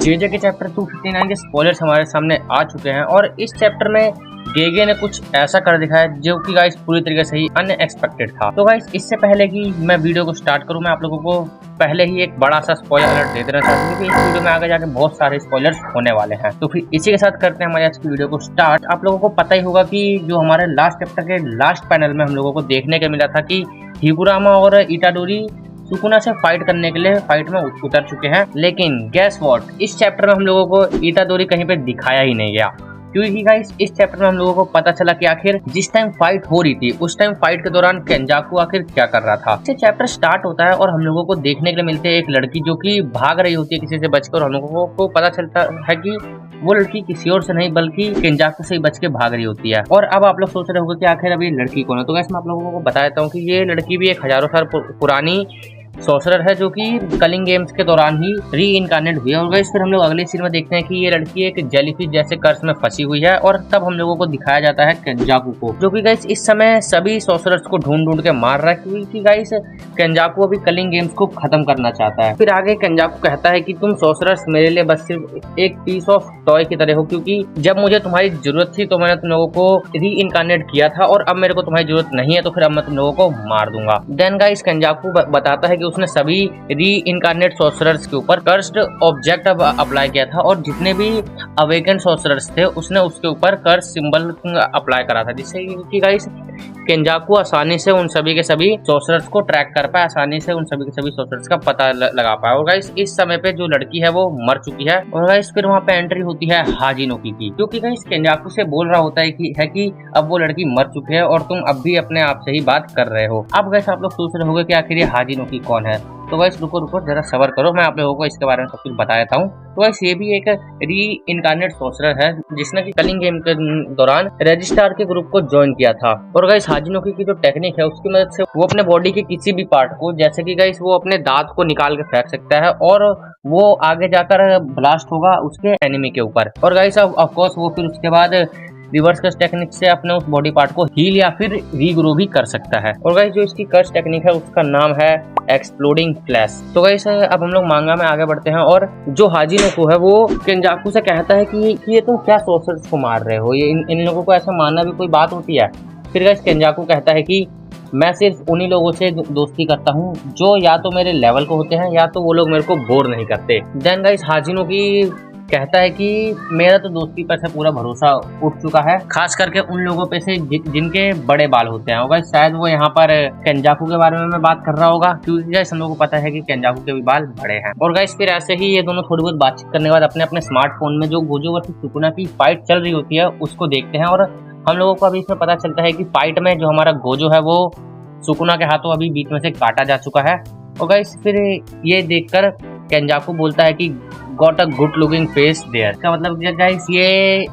JJ के chapter 259 के spoilers हमारे सामने आ चुके हैं और इस चैप्टर में गेगे ने कुछ ऐसा कर दिखाया जो कि गाइस पूरी तरीके से ही अनएक्सपेक्टेड था। तो गाइस इससे पहले कि मैं वीडियो को स्टार्ट करूं, मैं आप लोगों को पहले ही एक बड़ा सा स्पॉइलर अलर्ट दे देना चाहता हूं कि इस वीडियो में आगे जाके बहुत सारे स्पॉयलर्स होने वाले हैं। तो फिर इसी के साथ करते हैं हमारे आज की वीडियो को स्टार्ट। आप लोगों को पता ही होगा कि जो हमारे लास्ट चैप्टर के लास्ट पैनल में हम लोगों को देखने को मिला था कि हिगुरामा और इटाडोरी सुकुना से फाइट करने के लिए फाइट में उतर चुके हैं, लेकिन गैस व्हाट, इस चैप्टर में हम लोगों को इटाडोरी कहीं पे दिखाया ही नहीं गया। क्योंकि गाइस इस चैप्टर में हम लोगों को पता चला कि आखिर जिस टाइम फाइट हो रही थी उस टाइम फाइट के दौरान केंजाकू आखिर क्या कर रहा था। इससे चैप्टर स्टार्ट होता है और हम लोगों को देखने के लिए मिलते है एक लड़की जो कि भाग रही होती है किसी से बचकर। हम लोगों को पता चलता है कि वो लड़की किसी और से नहीं बल्कि केंजाकू से ही बच के भाग रही होती है। और अब आप लोग सोच रहे होंगे कि आखिर अभी लड़की कौन है। तो गाइस मैं आप लोगों को बता देता हूँ कि ये लड़की भी एक हजारों साल पुरानी सॉर्सरर है जो कि कलिंग गेम्स के दौरान ही री इनकारनेट हुई है। और गाइस फिर हम लोग अगले सीन में देखते हैं कि ये लड़की एक जेलीफिश जैसे कर्स में फंसी हुई है और तब हम लोगों को दिखाया जाता है केंजाकू को, जो कि गाइस इस समय सभी सॉर्सरर्स को ढूंढ ढूंढ के मार रहा है क्योंकि गाइस केंजाकू अभी कलिंग गेम्स को खत्म करना चाहता है। फिर आगे केंजाकू कहता है कि तुम सॉर्सरर्स मेरे लिए बस सिर्फ एक पीस ऑफ टॉय की तरह हो, क्योंकि जब मुझे तुम्हारी जरूरत थी तो मैंने तुम लोगों को री इनकारनेट किया था और अब मेरे को तुम्हारी जरूरत नहीं है तो फिर अब मैं तुम लोगों को मार दूंगा। देन गाइस केंजाकू बताता है कि उसने सभी री इनकारनेट सॉर्सरर्स के ऊपर कर्स्ड ऑब्जेक्ट अप्लाई किया था और जितने भी अवेकन सॉर्सरर्स थे उसने उसके ऊपर कर्स सिंबल अप्लाई करा था, जिससे कि गाइस केंजाकू आसानी से उन सभी के सभी सॉर्सरर्स को ट्रैक कर पाए, आसानी से उन सभी के सभी सॉर्सरर्स का पता लगा पाए। और गाइस इस समय पे जो लड़की है वो मर चुकी है। और गाइस फिर वहाँ पे एंट्री होती है हाजिनोकी की, क्योंकि गाइस केंजाकू से बोल रहा होता है कि अब वो लड़की मर चुकी है और तुम अब भी अपने आप से ही बात कर रहे हो। अब गाइस आप लोग सोच रहे होंगे कि आखिर ये हाजिनोकी कौन है। तो गाइस रुको जरा सबर करो, मैं आप लोगों को इसके बारे में सब कुछ बता देता हूँ। तो गाइस ये भी एक री इनकारनेट सॉर्सरर है जिसने कि कलिंग गेम के दौरान रजिस्ट्रार के ग्रुप को ज्वाइन किया था। और गाइस हाजिनोकी की जो टेक्निक है उसकी मदद से वो अपने बॉडी के किसी भी पार्ट को, जैसे कि गाइस वो अपने दांत को निकाल के फेंक सकता है और वो आगे जाकर ब्लास्ट होगा उसके एनिमी के ऊपर। और गाइस ऑफ कोर्स वो फिर उसके बाद रिवर्स कर्स टेक्निक से अपने उस बॉडी पार्ट को हील या फिर रीग्रो भी कर सकता है। और गाइस जो इसकी कर्स टेक्निक है उसका नाम है एक्सप्लोडिंग फ्लैश। तो गाइस अब हम लोग मांगा में आगे बढ़ते हैं और जो हाजिनोकू है वो केंजाकू से कहता है कि ये तुम क्या सॉर्सरर्स को मार रहे हो, ये इन लोगों को ऐसा मारना भी कोई बात होती है। फिर गाइस केंजाकू कहता है कि मैं सिर्फ उन्हीं लोगों से दोस्ती करता हूँ जो या तो मेरे लेवल को होते हैं या तो वो लोग मेरे को बोर नहीं करते। देन गाइस हाजिनोकी कहता है कि मेरा तो दोस्ती पर से पूरा भरोसा उठ चुका है, खास करके उन लोगों पे से जिनके बड़े बाल होते हैं। होगा शायद वो यहाँ पर केंजाकू के बारे में मैं बात कर रहा होगा, क्योंकि गाइस हम लोगों को पता है कि केंजाकू के भी बाल बड़े हैं। और गाइस फिर ऐसे ही ये दोनों थोड़ी बहुत बातचीत करने के बाद अपने अपने स्मार्टफोन में जो गोजो वर्सेस सुकुना की फाइट चल रही होती है उसको देखते हैं। और हम लोगों को अभी इसमें पता चलता है कि फाइट में जो हमारा गोजो है वो सुकुना के हाथों अभी बीच में से काटा जा चुका है। और गाइस फिर ये देखकर केंजाकू बोलता है कि got a good looking face there. इसका मतलब गाइस ये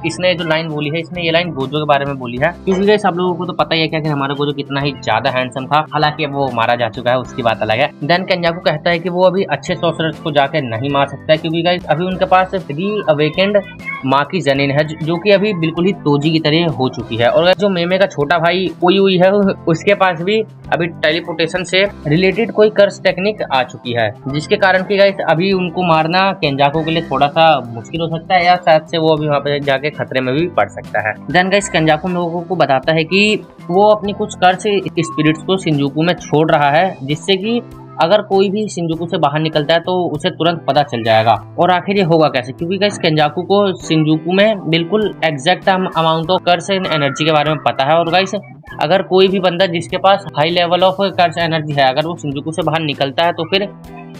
इसने जो लाइन बोली है इसने ये लाइन गोजो के बारे में बोली है, क्योंकि गाइस आप लोगों को तो पता ही है कि हमारा गोजो कितना ही ज्यादा हैंडसम था। हालांकि अब वो मारा जा चुका है, उसकी बात अलग है। देन केंजाकू कहता है कि वो अभी अच्छे सॉर्सरर्स को जाके नहीं मार सकता है, क्योंकि गाइस अभी उनके पास री अवेकेंड माँ की जनीन है जो कि अभी बिल्कुल ही तोजी की तरह हो चुकी है। और जो मेमे का छोटा भाई उई है उसके पास भी अभी टेलीपोर्टेशन से रिलेटेड कोई कर्स टेक्निक आ चुकी है, जिसके कारण कि गाइस अभी उनको मारना केंजाकू के लिए थोड़ा सा मुश्किल हो सकता है या शायद से वो अभी वहाँ पे जाके खतरे में भी पड़ सकता है। देन गाइस केंजाकू लोगों को बताता है कि वो अपनी कुछ कर्स स्पिरिट्स को शिंजुकू में छोड़ रहा है, जिससे कि अगर कोई भी शिंजुकू से बाहर निकलता है तो उसे तुरंत पता चल जाएगा। और आखिर ये होगा कैसे, क्योंकि गाइस केंजाकू को शिंजुकू में बिल्कुल exact amount of curse energy के बारे में पता है। और गाइस अगर कोई भी बंदा जिसके पास high level of curse energy है अगर वो शिंजुकू से बाहर निकलता है तो फिर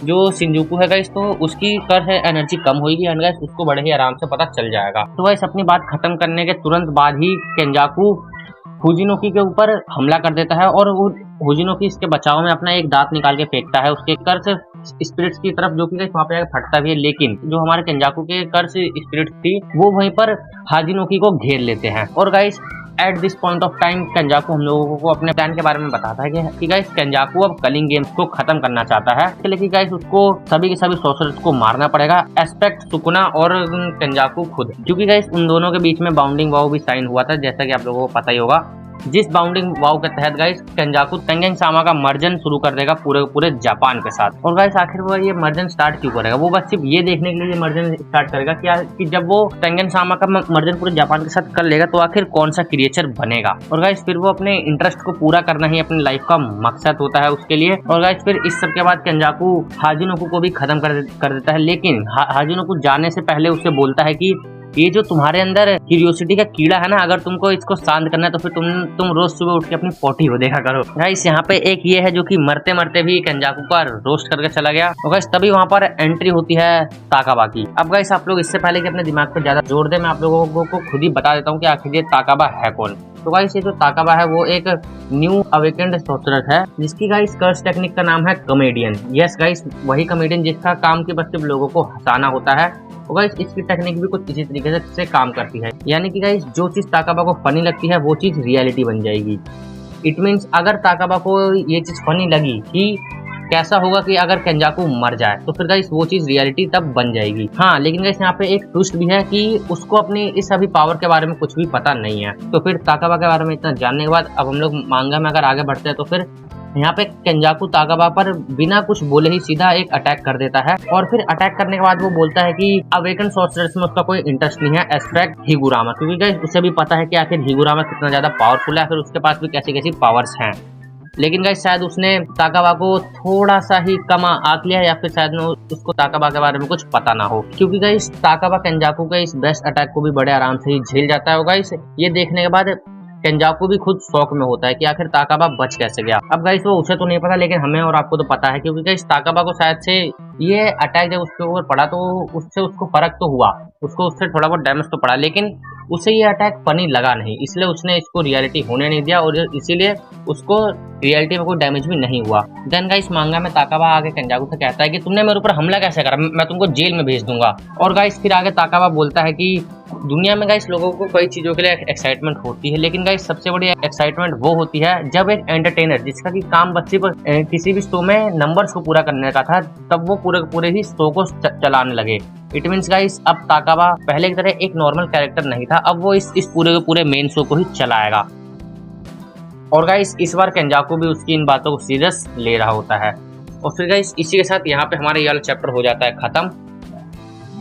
जो शिंजुकू है गाइस तो उसकी कर्स एनर्जी कम होगी एंड गाइस उसको बड़े ही आराम से पता चल जाएगा। तो गाइस अपनी बात खत्म करने के तुरंत बाद ही केंजाकू फुजिनोकी के ऊपर हमला कर देता है और वो फुजिनोकी इसके बचाव में अपना एक दांत निकाल के फेंकता है उसके कर्स स्पिरिट्स की तरफ, जो कि वहाँ पे फटता भी है। लेकिन जो हमारे केंजाकू के कर्स स्पिरिट्स थी वो वहीं पर हाजिनोकी को घेर लेते हैं। और guys at this point of time Kenjaku हम लोगों को अपने प्लान के बारे में बताता है कि गाइस केंजाकू अब कलिंग गेम्स को खत्म करना चाहता है, लेकिन गाइस उसको सभी के सभी सॉर्सरर्स को मारना पड़ेगा, एस्पेक्ट सुकुना और केंजाकू खुद, क्योंकि गाइस उन दोनों के बीच में बाउंडिंग वाव भी साइन हुआ था जैसा कि आप लोगों को पता ही होगा। जिस बाउंडिंग वाव के तहत गाइस केंजाकू टेंगेन सामा का मर्जन शुरू कर देगा पूरे जापान के साथ। और गाइस आखिर वो ये मर्जन स्टार्ट क्यों करेगा? वो बस सिर्फ ये देखने के लिए मर्जन स्टार्ट करेगा कि जब वो टेंगेन सामा का मर्जन पूरे जापान के साथ कर लेगा तो आखिर कौन सा क्रिएचर बनेगा। और गाइस फिर वो अपने इंटरेस्ट को पूरा करना ही अपनी लाइफ का मकसद होता है उसके लिए। और गाइस फिर इस सब के बाद केंजाकू हाजुनोकू को भी खत्म कर देता है, लेकिन हाजुनोकू जाने से पहले उसे बोलता है कि ये जो तुम्हारे अंदर क्यूरियोसिटी का कीड़ा है ना, अगर तुमको इसको शांत करना है तो फिर तुम रोज सुबह उठ के अपनी पोटी को देखा करो। गाइस यहाँ पे एक ये है जो कि मरते मरते भी केंजाकू का रोस्ट करके चला गया। और गाइस तभी वहाँ पर एंट्री होती है ताकाबा की। अब गाइस आप लोग इससे पहले कि अपने दिमाग पर ज्यादा जोर दे, मैं आप लोगों को खुद ही बता देता हूँ कि आखिर ये ताकाबा है कौन। तो गाइस ये जो ताकाबा है वो एक न्यू अवेकेंड सोर्सरर है जिसकी गाइस कर्स टेक्निक का नाम है कॉमेडियन। यस गाइस वही कॉमेडियन जिसका काम की बस सिर्फ लोगों को हंसाना होता है। और गाइस इसकी टेक्निक भी कुछ इसी तरीके से काम करती है, यानी कि गाइस जो चीज ताकाबा को फनी लगती है वो चीज रियलिटी बन जाएगी। इट मीन्स अगर ताकाबा को ये चीज फनी लगी कि कैसा होगा कि अगर केंजाकू मर जाए तो फिर गाइस वो चीज रियलिटी तब बन जाएगी। हाँ लेकिन गाइस यहाँ पे एक ट्विस्ट भी है कि उसको अपनी इस अभी पावर के बारे में कुछ भी पता नहीं है। तो फिर ताकाबा के बारे में इतना जानने के बाद अब हम लोग मांगा में अगर आगे बढ़ते हैं तो फिर यहाँ पे केंजाकू ताकाबा पर बिना कुछ बोले ही सीधा एक अटैक कर देता है। और फिर अटैक करने के बाद वो बोलता है कि अवेकन सॉर्सरर्स में उसका कोई इंटरेस्ट नहीं है एक्सेप्ट हिगुरामा, क्योंकि गाइस उसे भी पता है कि आखिर हिगुरामा कितना ज्यादा पावरफुल है, फिर उसके पास भी कैसी कैसी पावर्स हैं। लेकिन गाइस शायद उसने ताकाबा को थोड़ा सा ही कम आंक लिया या फिर शायद उसको ताकाबा के बारे में कुछ पता ना हो, क्योंकि गाइस ताकाबा केंजाकू के इस बेस्ट अटैक को भी बड़े आराम से ही झेल जाता है। गाइस ये देखने के बाद केंजाकू भी खुद शौक में होता है कि आखिर ताकाबा बच कैसे गया। अब गाइस वो उसे तो नहीं पता लेकिन हमें और आपको तो पता है, क्योंकि गाइस ताकाबा को शायद से ये अटैक जब उसके ऊपर पड़ा तो उससे उसको फर्क तो हुआ, उससे थोड़ा बहुत डैमेज तो पड़ा, लेकिन उसे ये अटैक फनी लगा नहीं, इसलिए उसने इसको रियलिटी होने नहीं दिया और इसीलिए उसको रियलिटी में कोई डैमेज भी नहीं हुआ। देन गाइस मांगा में ताकाबा आगे केंजाकू से कहता है कि तुमने मेरे ऊपर हमला कैसे करा, मैं तुमको जेल में भेज दूंगा। और गाइस फिर आगे ताकाबा बोलता है कि दुनिया में गाइस लोगों को कई चीजों के लिए एक्साइटमेंट होती है, लेकिन गाइस सबसे बड़ी एक्साइटमेंट वो होती है जब एक एंटरटेनर जिसका की काम बच्चे पर किसी भी शो में नंबर्स को पूरा करने का था तब वो पूरे ही शो को चलाने लगे। इट मीन्स गाइस अब ताकाबा पहले की तरह एक नॉर्मल कैरेक्टर नहीं था, अब वो इस पूरे के पूरे मेन शो को ही चलाएगा। और गाइस इस बार केंजाकू भी उसकी इन बातों को सीरियस ले रहा होता है। और फिर गाइस इसी के साथ यहाँ पे हमारा ये वाला चैप्टर हो जाता है खत्म।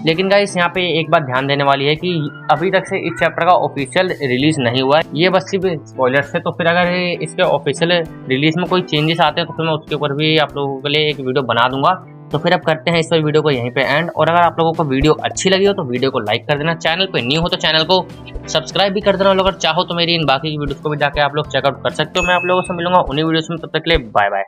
लेकिन गाइस यहाँ पे एक बात ध्यान देने वाली है कि अभी तक से इस चैप्टर का ऑफिशियल रिलीज नहीं हुआ है, ये बस सिर्फ स्पॉयलर्स है। तो फिर अगर इसके ऑफिशियल रिलीज में कोई चेंजेस आते हैं तो फिर मैं उसके ऊपर भी आप लोगों के लिए एक वीडियो बना दूंगा। तो फिर अब करते हैं इस पर वीडियो को यहीं पे एंड। और अगर आप लोगों को वीडियो अच्छी लगी हो तो वीडियो को लाइक कर देना, चैनल पे न्यू हो तो चैनल को सब्सक्राइब भी कर देना। और अगर चाहो तो मेरी इन बाकी की वीडियोस को भी जाके आप लोग चेकआउट कर सकते हो। मैं आप लोगों से मिलूंगा उन्हीं वीडियोस में, तब तक के लिए बाय बाय।